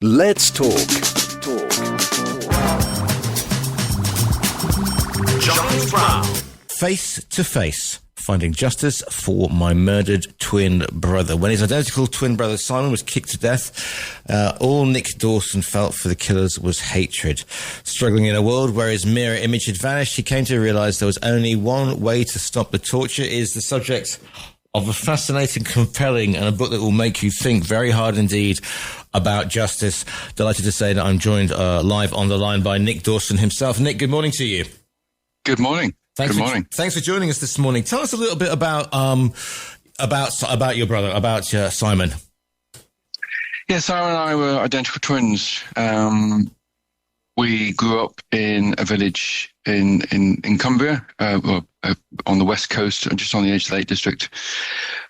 Let's talk. Giles Brown. Face to face, finding justice for my murdered twin brother. When his identical twin brother Simon was kicked to death, all Nick Dawson felt for the killers was hatred. Struggling in a world where his mirror image had vanished, he came to realise there was only one way to stop the torture. Is the subject of a fascinating, compelling, and a book that will make you think very hard indeed about justice. Delighted to say that I'm joined live on the line by Nick Dawson himself. Nick, good morning to you. Good morning. Thanks for joining us this morning. Tell us a little bit about your brother, about Simon. Yeah, Simon and I were identical twins. We grew up in a village in Cumbria, on the west coast, just on the edge of the Lake District.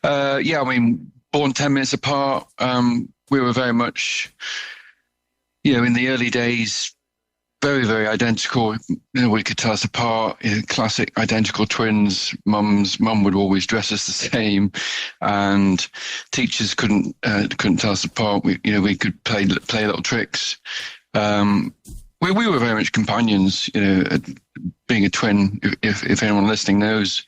Born 10 minutes apart. We were very much, in the early days, very, very identical. We could tell us apart. Classic identical twins. Mum would always dress us the same, and teachers couldn't tell us apart. We could play little tricks. We were very much companions. Being a twin, if anyone listening knows,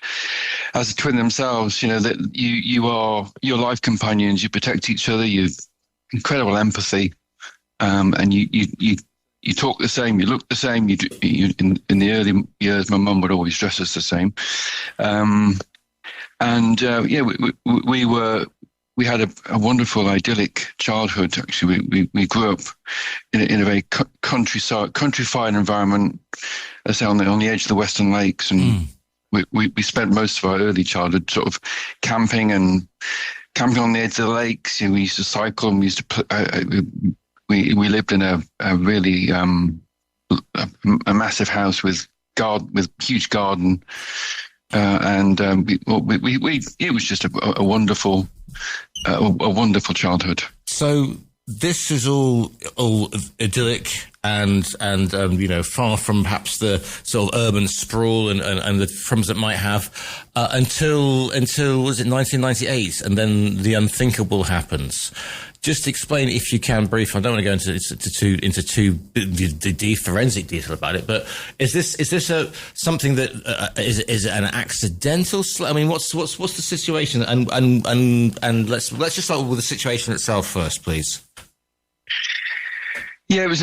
as a twin themselves, that you are your life companions. You protect each other. You've incredible empathy, and you talk the same, you look the same. In the early years, my mum would always dress us the same, we had a wonderful, idyllic childhood. Actually, we grew up in a very countrified environment, as I say, on the edge of the Western Lakes, and we spent most of our early childhood sort of camping on the edge of the lakes. We used to cycle, and we used to we lived in a really a massive house with huge garden, it was just a wonderful childhood. So this is all idyllic and far from perhaps the sort of urban sprawl and the problems it might have until was it 1998, and then the unthinkable happens. Just explain, if you can, briefly. I don't want to go into too deep forensic detail about it, but is this something that is an accidental? I mean, what's the situation? And let's just start with the situation itself first, please. Yeah, it was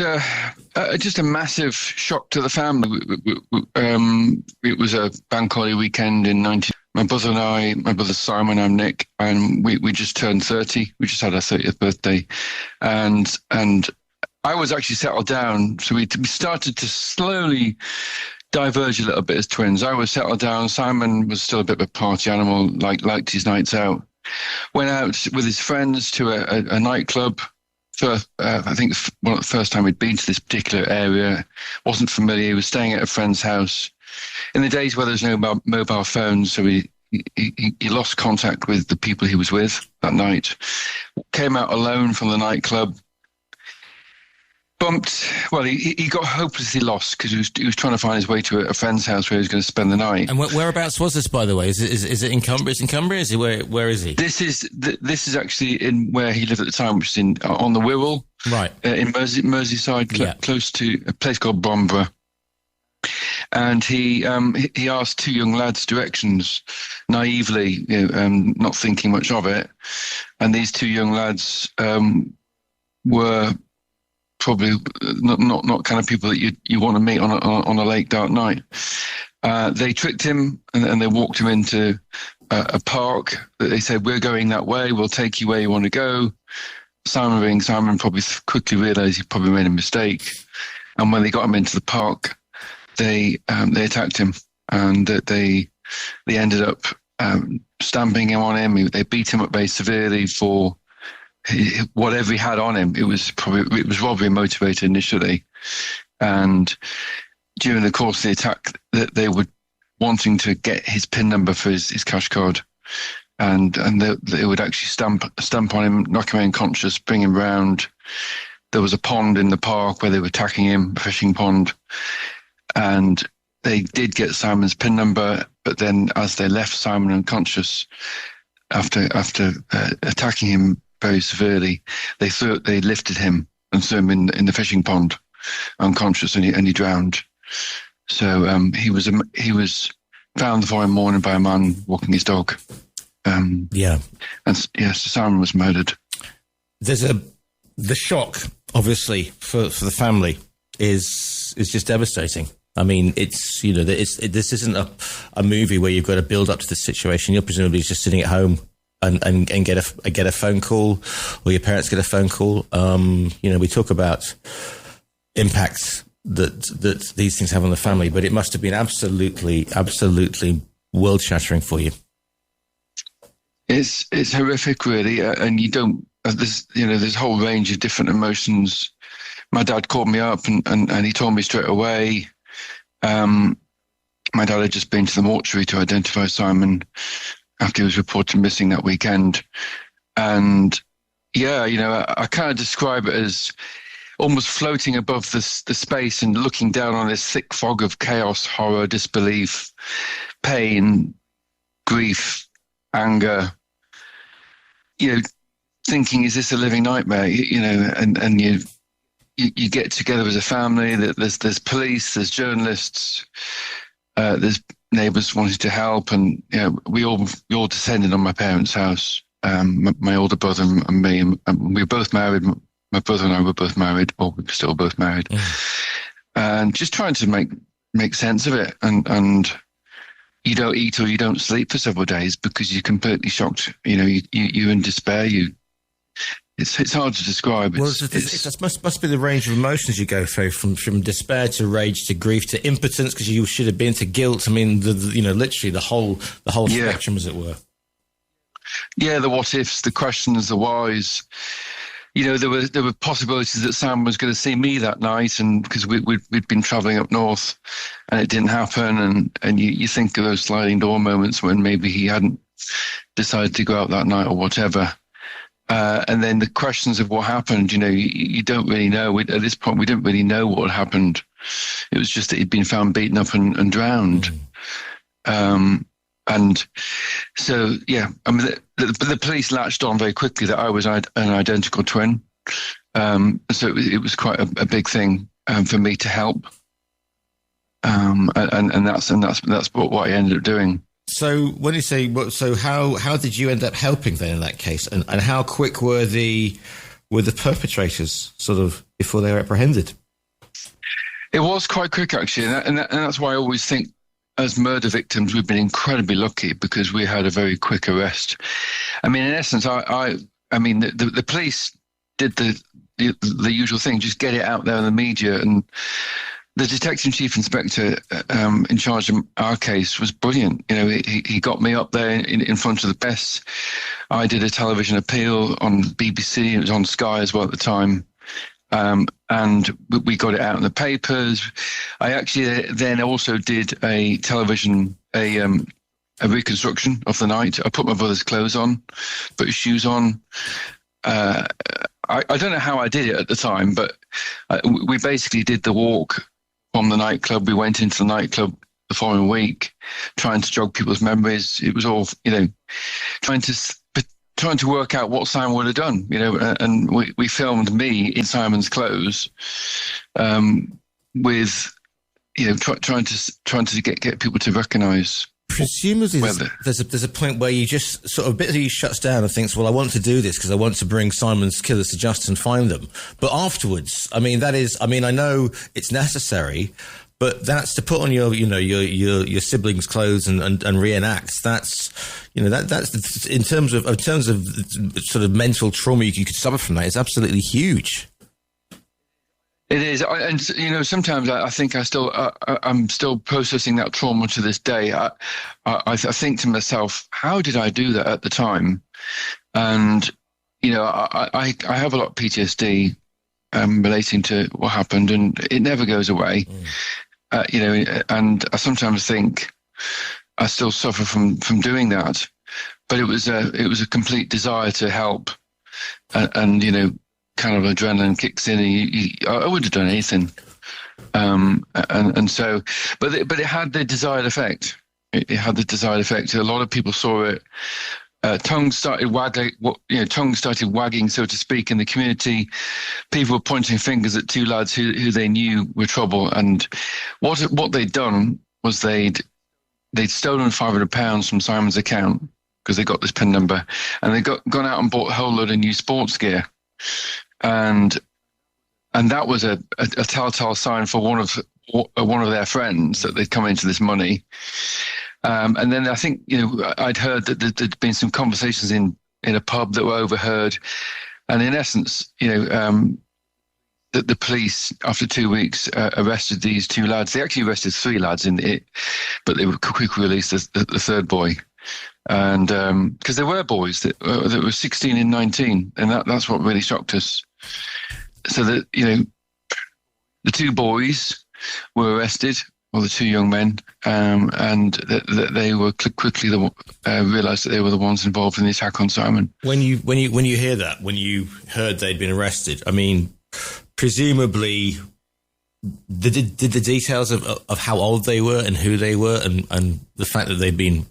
just a massive shock to the family. It was a bank holiday weekend in 19. My brother and I, my brother Simon, I'm Nick, and we just turned 30. We just had our 30th birthday, and I was actually settled down. So we started to slowly diverge a little bit as twins. I was settled down. Simon was still a bit of a party animal, liked his nights out. Went out with his friends to a nightclub. I think the first time we'd been to this particular area. Wasn't familiar. He was staying at a friend's house. In the days where there's no mobile phones, so he lost contact with the people he was with that night. Came out alone from the nightclub. He got hopelessly lost because he was trying to find his way to a friend's house where he was going to spend the night. And whereabouts was this, by the way? Is it in Cumbria? It's in Cumbria. Is he where is he? This is actually in where he lived at the time, which is on the Wirral, right, in Merseyside, close to a place called Bromborough. And he asked two young lads directions naively, not thinking much of it. And these two young lads were probably not kind of people that you want to meet on a lake dark night. They tricked him and they walked him into a park. They said, "We're going that way. We'll take you where you want to go." Simon probably quickly realised he probably made a mistake. And when they got him into the park, they attacked him, and they ended up stamping him on him. They beat him up very severely for whatever he had on him. It was robbery motivated initially, and during the course of the attack, they were wanting to get his PIN number for his cash card, and they would actually stamp on him, knock him unconscious, bring him round. There was a pond in the park where they were attacking him, a fishing pond. And they did get Simon's PIN number, but then as they left Simon unconscious after attacking him very severely, they lifted him and threw him in the fishing pond, unconscious, and he drowned. So he was found the following morning by a man walking his dog. And so Simon was murdered. The shock, obviously, for the family is just devastating. I mean, this isn't a movie where you've got to build up to this situation. You're presumably just sitting at home and get a phone call, or your parents get a phone call. We talk about impacts that these things have on the family, but it must have been absolutely world shattering for you. It's horrific, really, and you don't. There's a whole range of different emotions. My dad called me up and he told me straight away. My dad had just been to the mortuary to identify Simon after he was reported missing that weekend. And I kind of describe it as almost floating above the space and looking down on this thick fog of chaos, horror, disbelief, pain, grief, anger, thinking, is this a living nightmare? And you get together as a family. There's police, there's journalists, there's neighbours wanting to help, and we all descended on my parents' house. My older brother and me, and we were both married. My brother and I were both married, or we were still both married, and just trying to make sense of it. And you don't eat or you don't sleep for several days because you're completely shocked. You're in despair. It's hard to describe. That must be the range of emotions you go through, from despair to rage to grief to impotence because you should have been, to guilt. I mean, literally the whole spectrum, as it were. Yeah, the what ifs, the questions, the whys. There were possibilities that Sam was going to see me that night, and because we'd been travelling up north, and it didn't happen. And you think of those sliding door moments when maybe he hadn't decided to go out that night or whatever. And then the questions of what happened, you don't really know. At this point, we didn't really know what had happened. It was just that he'd been found beaten up and drowned. And so, the police latched on very quickly that I was an identical twin. So it was quite a big thing for me to help. And that's what I ended up doing. So when you say, so how did you end up helping then in that case, and how quick were the perpetrators sort of before they were apprehended? It was quite quick, actually, and that's why I always think, as murder victims, we've been incredibly lucky because we had a very quick arrest. I mean, in essence, the police did the usual thing, just get it out there in the media, and the detective chief inspector in charge of our case was brilliant. He got me up there in front of the press. I did a television appeal on BBC. It was on Sky as well at the time. And we got it out in the papers. I actually then also did a reconstruction of the night. I put my brother's clothes on, put his shoes on. I don't know how I did it at the time, but we basically did the walk from the nightclub. We went into the nightclub the following week, trying to jog people's memories. It was all, trying to work out what Simon would have done, and we filmed me in Simon's clothes, with, trying to get people to recognise. Presumably, there's a point where you just sort of basically shuts down and thinks, well, I want to do this because I want to bring Simon's killers to justice and find them. But afterwards, I know it's necessary, but that's to put on your siblings' clothes and reenact. That's in terms of sort of mental trauma you could suffer from that. It's absolutely huge. It is, and sometimes I think I'm still processing that trauma to this day. I think to myself, how did I do that at the time? And I have a lot of PTSD relating to what happened, and it never goes away. And I sometimes think I still suffer from doing that, but it was a complete desire to help, and kind of adrenaline kicks in, and I would have done anything. And so, but it had the desired effect. It had the desired effect. A lot of people saw it tongues started wagging, tongues started wagging, so to speak, in the community. People were pointing fingers at two lads who they knew were trouble. And what they'd done was they'd stolen £500 from Simon's account because they got this PIN number, and they gone out and bought a whole load of new sports gear, and that was a telltale sign for one of their friends that they'd come into this money. And then I think, I'd heard that there'd been some conversations in a pub that were overheard. And in essence, that the police, after 2 weeks, arrested these two lads. They actually arrested three lads in it, but they were quickly released the third boy. And because there were boys that were 16 and 19, and that's what really shocked us. So that, the two boys were arrested, or the two young men, and they were quickly realised that they were the ones involved in the attack on Simon. When you hear that, when you heard they'd been arrested, I mean, presumably, did the details of how old they were and who they were, and the fact that they'd been,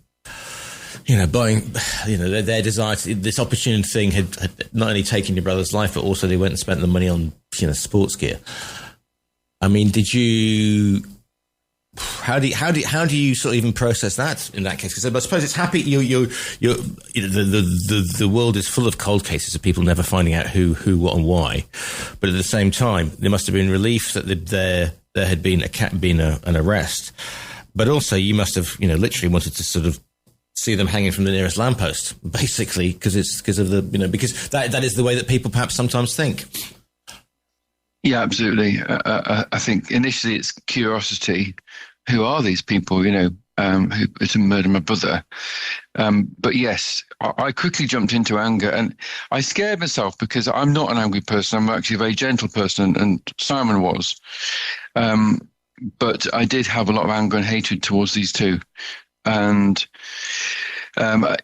buying, their desire to, this opportune thing had not only taken your brother's life, but also they went and spent the money on, sports gear. I mean, did you? How do you sort of even process that in that case? Because I suppose it's happy. The world is full of cold cases of people never finding out who, what, and why. But at the same time, there must have been relief that there had been an arrest. But also, you must have literally wanted to sort of see them hanging from the nearest lamppost, basically, because that is the way that people perhaps sometimes think. Yeah, absolutely. I think initially it's curiosity. Who are these people, who to murder my brother? But yes, I quickly jumped into anger, and I scared myself because I'm not an angry person. I'm actually a very gentle person, and Simon was. But I did have a lot of anger and hatred towards these two. And, I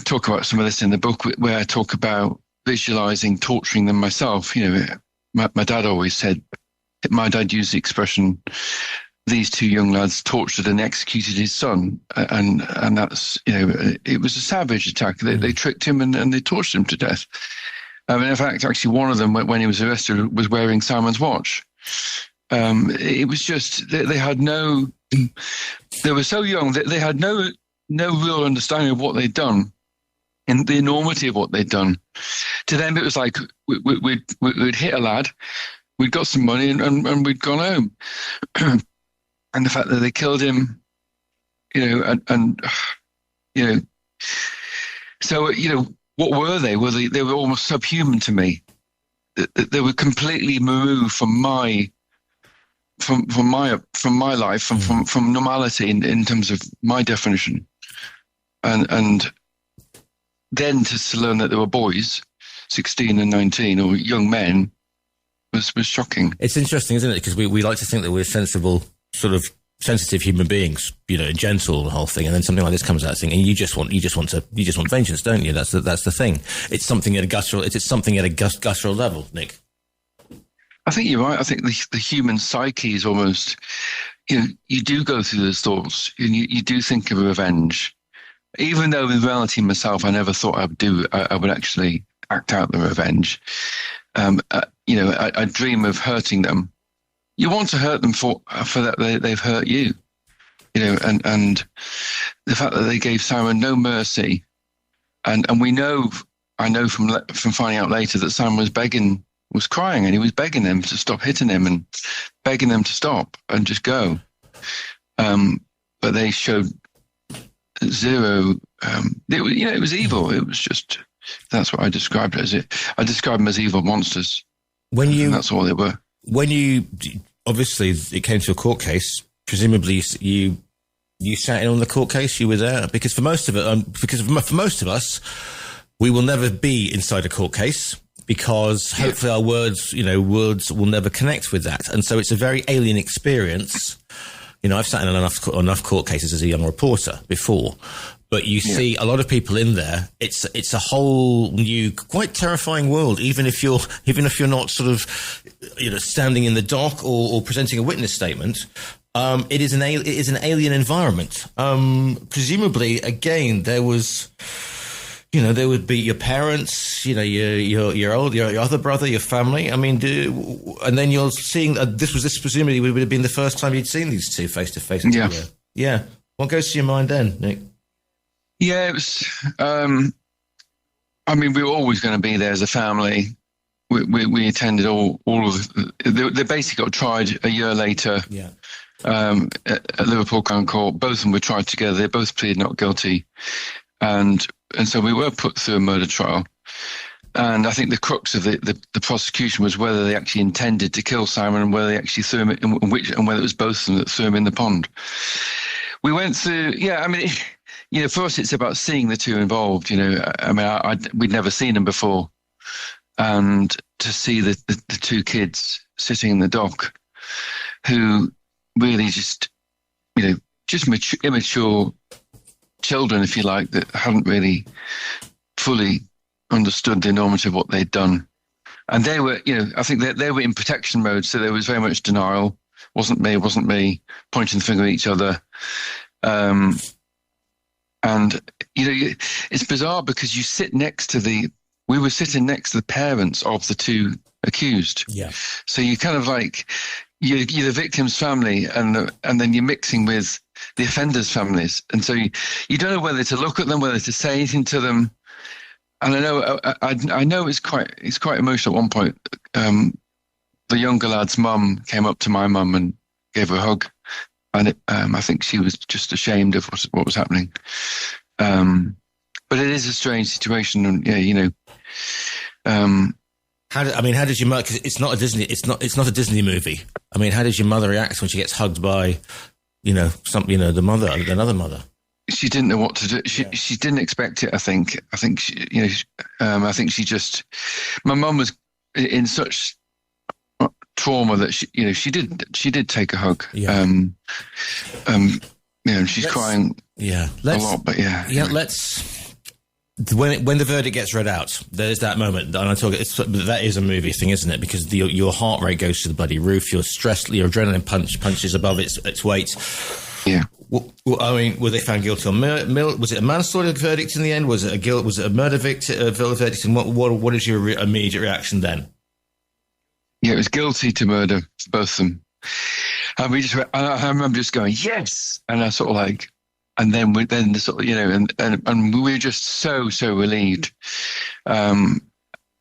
talk about some of this in the book where I talk about visualizing torturing them myself. My dad always said, my dad used the expression, these two young lads tortured and executed his son. And that's, it was a savage attack. They tricked him and they tortured him to death. In fact, actually, one of them, when he was arrested, was wearing Simon's watch. It was just, they had no, they were so young that they had no real understanding of what they'd done and the enormity of what they'd done. To them, it was like we'd hit a lad, we'd got some money, and we'd gone home. And the fact that they killed him, so what were they? They were almost subhuman to me. They were completely removed from my life, from normality in terms of my definition, and then to learn that they were boys, 16 and 19, or young men, was shocking. It's interesting, isn't it? Because we like to think that we're sensible, sort of sensitive human beings, gentle, the whole thing, and then something like this comes out, and you just want vengeance, don't you? That's the thing. It's something at a guttural level, Nick. I think you're right. I think the human psyche is almost, you do go through those thoughts, and you do think of revenge. Even though in reality myself, I never thought I would actually act out the revenge. I dream of hurting them. You want to hurt them for that they've hurt you, and the fact that they gave Simon no mercy, and I know from finding out later that Simon was crying, and he was begging them to stop hitting him and begging them to stop and just go. But they showed zero. It was evil. It was just, that's what I described it as. I described them as evil monsters. That's all they were. When you, obviously it came to a court case, presumably you sat in on the court case, you were there, because for most of us, we will never be inside a court case, because hopefully our words will never connect with that. And so it's a very alien experience. I've sat in enough court cases as a young reporter before, but you see a lot of people in there. It's a whole new, quite terrifying world, even if you're not sort of, standing in the dock or presenting a witness statement. It is an alien environment. Presumably, again, there was there would be your parents, your other brother, your family. I mean, and then you're seeing this presumably would have been the first time you'd seen these two face to face. Yeah. Yeah. What goes to your mind then, Nick? Yeah, it was. I mean, we were always going to be there as a family. We attended all of. They basically got tried a year later. Yeah. At Liverpool Crown Court, both of them were tried together. They both pleaded not guilty, and so we were put through a murder trial. And I think the crux of the prosecution was whether they actually intended to kill Simon and whether they actually threw him and whether it was both of them that threw him in the pond. We went through. Yeah, I mean, for us, it's about seeing the two involved. I mean, we'd never seen them before, and to see the two kids sitting in the dock, who really just immature children, if you like, that hadn't really fully understood the enormity of what they'd done. And they were, I think they were in protection mode, so there was very much denial. Wasn't me, pointing the finger at each other. And, it's bizarre because you sit next to we were sitting next to the parents of the two accused. Yeah. So you kind of like, you're the victim's family and then you're mixing with the offenders' families. And so you don't know whether to look at them, whether to say anything to them. And I know it's quite emotional at one point. The younger lad's mum came up to my mum and gave her a hug. And I think she was just ashamed of what was happening. But it is a strange situation. And how did your mother? Because it's not a Disney movie. I mean, how did your mother react when she gets hugged by, another mother? She didn't know what to do. She didn't expect it. I think she just. My mum was in such trauma that she did take a hug. Yeah. She's crying. Yeah. A lot, but yeah. Yeah. When the verdict gets read out, there's that moment, and that is a movie thing, isn't it? Because your heart rate goes to the bloody roof. You're stressed. Your adrenaline punches above its weight. Yeah. Well, I mean, were they found guilty on was it a manslaughter verdict in the end? Was it a murder verdict? And what is your immediate reaction then? Yeah, it was guilty to murder for both of them. And I remember just going, yes, and I sort of like. And then we were just so relieved when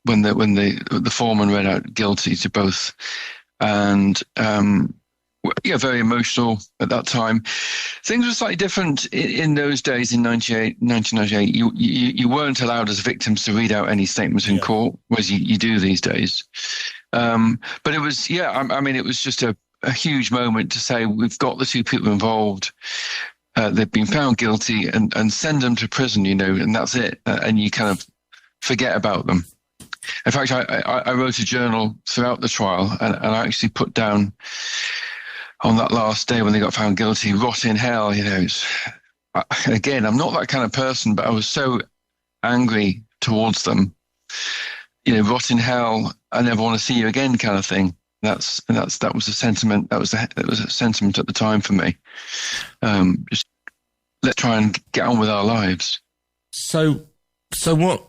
the foreman read out guilty to both, and very emotional at that time. Things were slightly different in those days. In 1998, you weren't allowed as victims to read out any statements in court, whereas you do these days. But it was it was just a huge moment to say we've got the two people involved. They've been found guilty and send them to prison, and that's it. And you kind of forget about them. In fact, I wrote a journal throughout the trial, and I actually put down on that last day when they got found guilty, rot in hell. Again, I'm not that kind of person, but I was so angry towards them. Rot in hell, I never want to see you again, kind of thing. That was a sentiment. That was a sentiment at the time for me. Just let's try and get on with our lives. So what?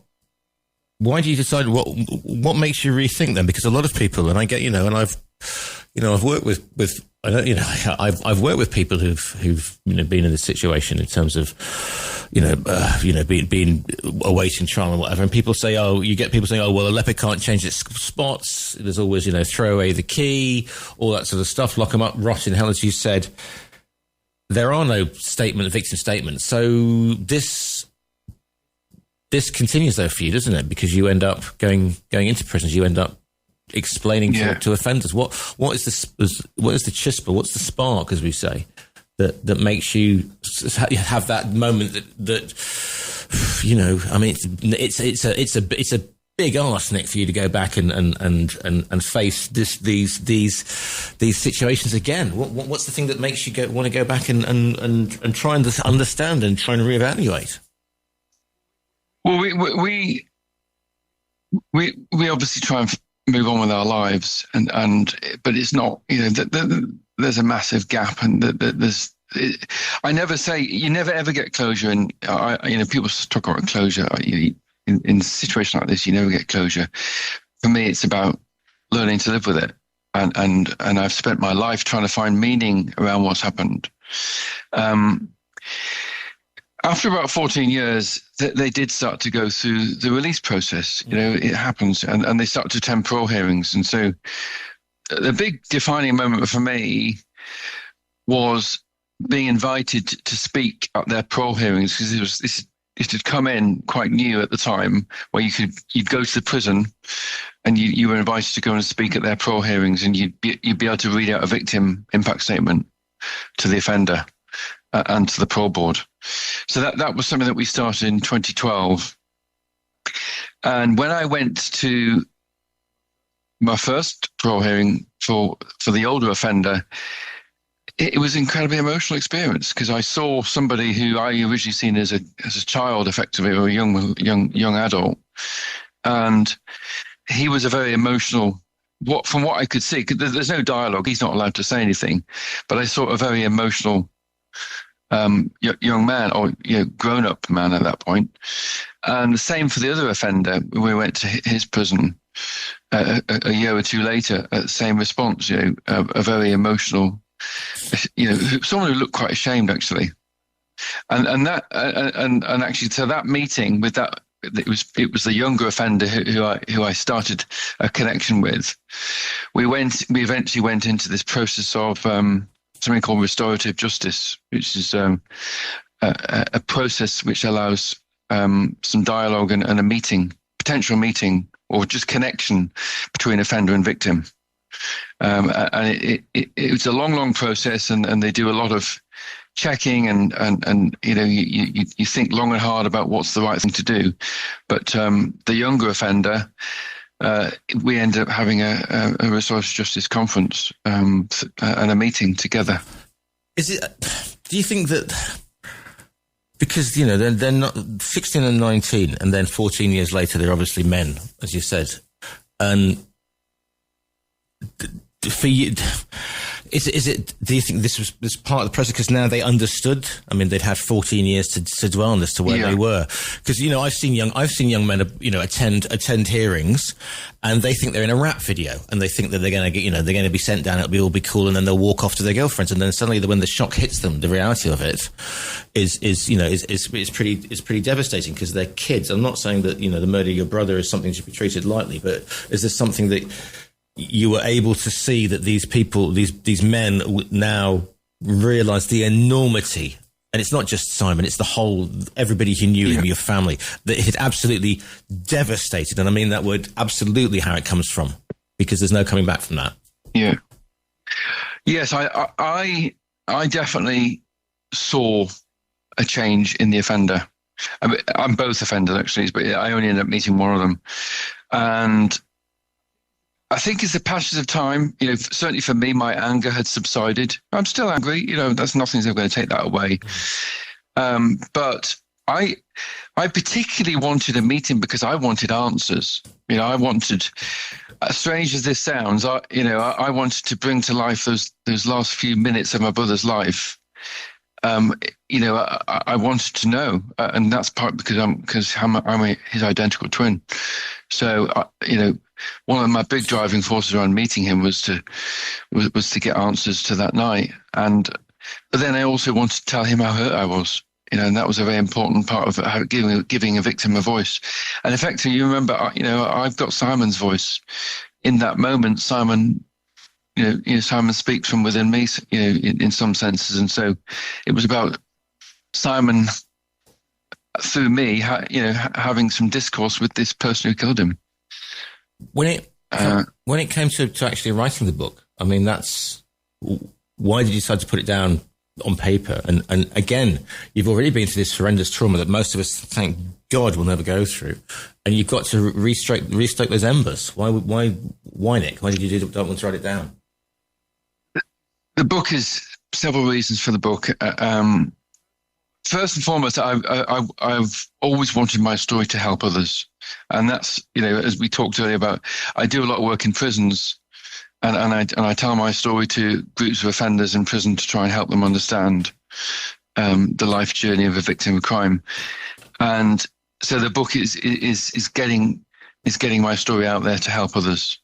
Why do you decide? What makes you rethink them? Because a lot of people, and I get, and I've worked with. I've worked with people who've been in this situation in terms of being awaiting trial and whatever, and people say, you get people saying, well, a leopard can't change its spots. There's always throw away the key, all that sort of stuff, lock them up, rot in hell, as you said. There are no victim statements, so this continues though for you, doesn't it? Because you end up going into prisons, you end up explaining to offenders what is the chispa, what's the spark, as we say, that makes you have that moment that I mean, it's a big ask, Nick, for you to go back and face these situations again. What's the thing that makes you want to go back and try and understand and try and reevaluate? Well, we obviously try and move on with our lives, but it's not. There's a massive gap, and there's I never say you never ever get closure, and people talk about closure. In a situation like this, you never get closure. For me, it's about learning to live with it, and I've spent my life trying to find meaning around what's happened. After about 14 years, they did start to go through the release process. It happens, and they start to attend parole hearings. And so the big defining moment for me was being invited to speak at their parole hearings, because it had come in quite new at the time, where you'd go to the prison and you were invited to go and speak at their parole hearings, and you'd be able to read out a victim impact statement to the offender and to the parole board. So that was something that we started in 2012. And when I went to my first parole hearing for the older offender, it was an incredibly emotional experience, because I saw somebody who I originally seen as a child, effectively, or a young adult, and he was a very emotional. From what I could see, 'cause there's no dialogue, he's not allowed to say anything, but I saw a very emotional young man, or grown-up man at that point. And the same for the other offender. We went to his prison a year or two later. Same response. A very emotional. Someone who looked quite ashamed, actually. And actually, to that meeting with that, it was the younger offender who I started a connection with. We eventually went into this process of something called restorative justice, which is a process which allows some dialogue and a potential meeting, or just connection between offender and victim. And it was a long process, and they do a lot of checking, and you think long and hard about what's the right thing to do. But the younger offender, we ended up having a restorative justice conference and a meeting together. Do you think that because they're not 16 and 19, and then 14 years later they're obviously men, as you said, and for you, is it? Do you think this was part of the process because now they understood? I mean, they'd had 14 years to dwell on as to where they were. Because I've seen young men attend hearings, and they think they're in a rap video, and they think that they're going to get they're going to be sent down. It'll all be cool, and then they'll walk off to their girlfriends, and then suddenly when the shock hits them, the reality of it is pretty devastating, because they're kids. I'm not saying that the murder of your brother is something that should be treated lightly, but is there something that you were able to see that these people, these men now realise the enormity, and it's not just Simon, it's the whole, everybody who knew him, your family, that it had absolutely devastated, and I mean that word absolutely, how it comes from, because there's no coming back from that. Yeah. Yes, I definitely saw a change in the offender. I'm both offenders, actually, but I only ended up meeting one of them. And I think it's the passage of time. Certainly for me, my anger had subsided. I'm still angry. That's nothing's ever going to take that away. But I particularly wanted a meeting because I wanted answers. I wanted, as strange as this sounds, I wanted to bring to life those last few minutes of my brother's life. I wanted to know, and that's part because I'm his identical twin. So, one of my big driving forces around meeting him was to get answers to that night. But then I also wanted to tell him how hurt I was, and that was a very important part of giving a victim a voice. And effectively, you remember, I've got Simon's voice. In that moment, Simon speaks from within me, in some senses. And so it was about Simon, through me, having some discourse with this person who killed him. When it came to actually writing the book, I mean, why did you decide to put it down on paper? And again, you've already been through this horrendous trauma that most of us, thank God, will never go through, and you've got to restoke those embers. Why, Nick? Why did you don't want to write it down? The book is several reasons for the book. First and foremost, I've always wanted my story to help others. And that's, as we talked earlier about, I do a lot of work in prisons, and I tell my story to groups of offenders in prison to try and help them understand the life journey of a victim of crime. And so the book is getting my story out there to help others.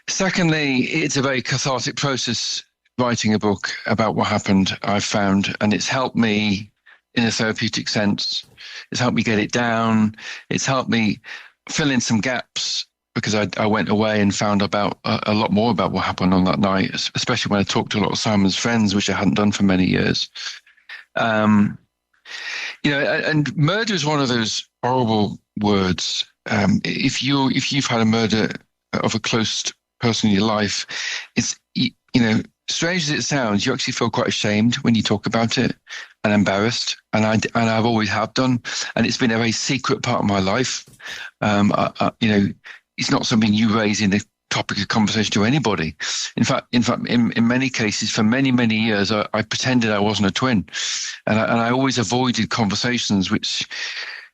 Secondly, it's a very cathartic process writing a book about what happened, I've found, and it's helped me in a therapeutic sense. It's helped me get it down. It's helped me fill in some gaps, because I went away and found about a lot more about what happened on that night, especially when I talked to a lot of Simon's friends, which I hadn't done for many years. And murder is one of those horrible words. If you've had a murder of a close person in your life, it's, strange as it sounds, you actually feel quite ashamed when you talk about it, and embarrassed. And I've always have done. And it's been a very secret part of my life. It's not something you raise in the topic of conversation to anybody. In fact, in many cases, for many, many years, I pretended I wasn't a twin, and I always avoided conversations which,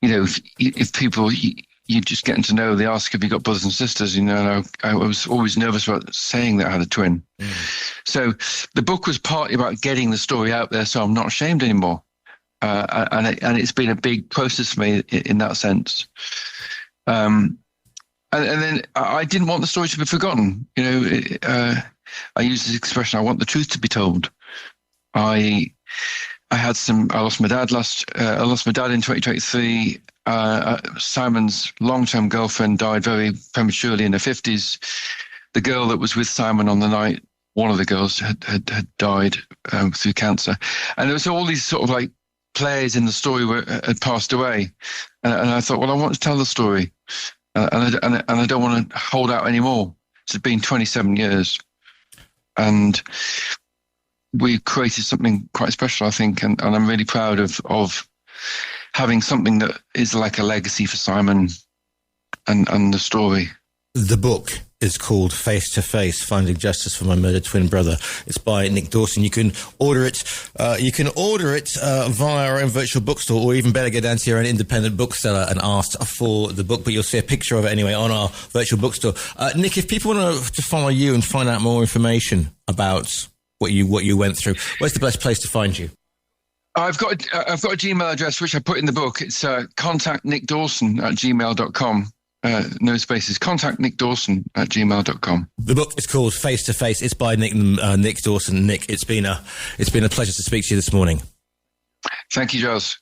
if people you just getting to know, they ask, have you got brothers and sisters? And I was always nervous about saying that I had a twin. So the book was partly about getting the story out there, so I'm not ashamed anymore. And it's been a big process for me in that sense. And then I didn't want the story to be forgotten. I use this expression, I want the truth to be told. I lost my dad I lost my dad in 2023. Simon's long-term girlfriend died very prematurely in her 50s. The girl that was with Simon on the night, one of the girls had died through cancer. And there was all these sort of like players in the story had passed away. And I thought, well, I want to tell the story. And I don't want to hold out anymore. It's been 27 years. And we created something quite special, I think. And I'm really proud of having something that is like a legacy for Simon and the story. The book is called Face to Face, Finding Justice for My Murdered Twin Brother. It's by Nick Dawson. You can order it. Via our own virtual bookstore, or even better, go down to your own independent bookseller and ask for the book. But you'll see a picture of it anyway on our virtual bookstore. Nick, if people want to follow you and find out more information about what you went through, where's the best place to find you? I've got a Gmail address which I put in the book. It's contactnickdawson@gmail.com. No spaces. Contact Nick Dawson @gmail.com. The book is called Face to Face. It's by Nick Dawson. Nick, it's been a pleasure to speak to you this morning. Thank you, Giles.